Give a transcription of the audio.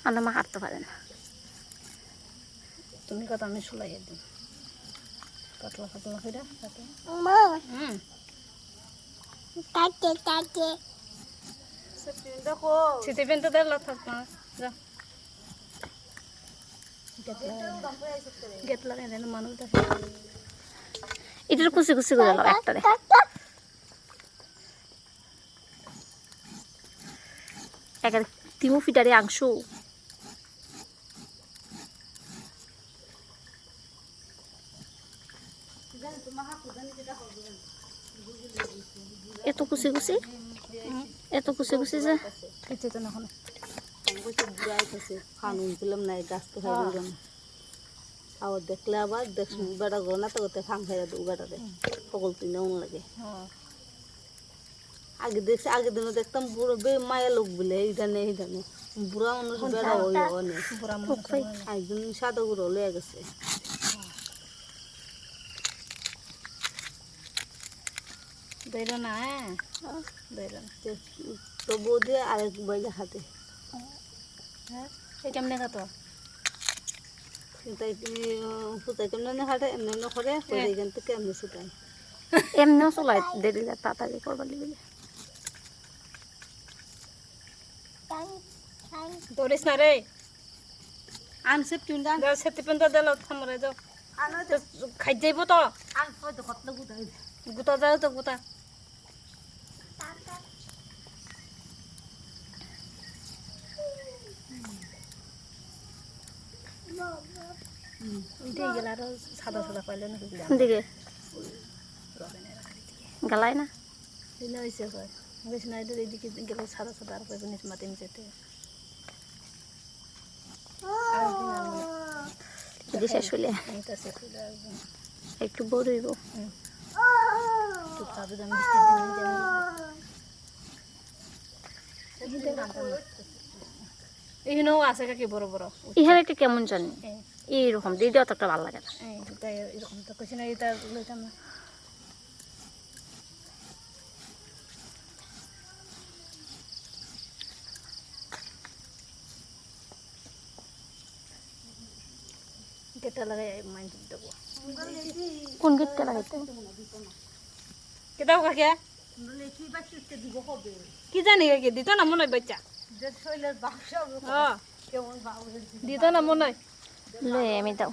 আমার মা হাঁটতে পারে না। তুমি কথা আমি শুলাই একদিন পাতলা পাতলা করে সিটি পেন তো দেখলো থাক না যা গেট লাগাই দেন মানুষ দেখে এটার কুচি কুচি করে লাও একটারে। একের তিমু ফিটারে অংশ এত কুচি কুচি এত কুচি কুচি যে খেতে তো না খানুন পেলাম না গাছ তো খাই আবার দেখলে আবার দেখ বেড়া গো না তো করতে ফাং খাই দু বেড়ারে সকল তুই নেওয়া লাগে আগে দেখছি আগের দিনও দেখতাম বুড়ো বে মায়া লোক বলে এইটা নেই বুড়া মানুষ বেড়া ওই অনেক একজন সাদা গুঁড়ো লয়ে গেছে দইল না দইল না তো বৌদি আরেক বাইরে হাতে হ্যাঁ এই কেমনে খাতো তাই সুতাই কেমন হাঁটে এমনি করে এখান থেকে এমনি সুতাই এমনিও চলাই দেরি তাড়াতাড়ি করবার লিখে দৌড়িস না রে আন সেফটি যাও সেফটি পেন তো দিল থামরে যাও খাই যাইব তো গুতা যাও তো গুতা উঠে গেল আর সাদা সাদা পাইলে না দিকে গালাই না দিলে হয়েছে হয় বেশি না এদের এইদিকে গেলে সাদা সাদা আর পাইবে নিচ মাটি নিচেতে যদি শেষ হইলে এটা শেষ হইলে একদম একটু বড় হইব একটু খাবে দাম বৃষ্টির দিনে এইখানেও আছে কাকি বড় বড় ইহার একটা কেমন জানি এইরকম দিদি অতটা ভালো লাগে না এরকম তো কইছি না এটা লইতাম না গেটটা লাগাই মাইন্ড দেবো কোন গেটটা লাগাইতে কেটাও কাকে কি জানি কাকি দিত না মনে হয় বাচ্চা দিত না মনে হয় লই আমি দাও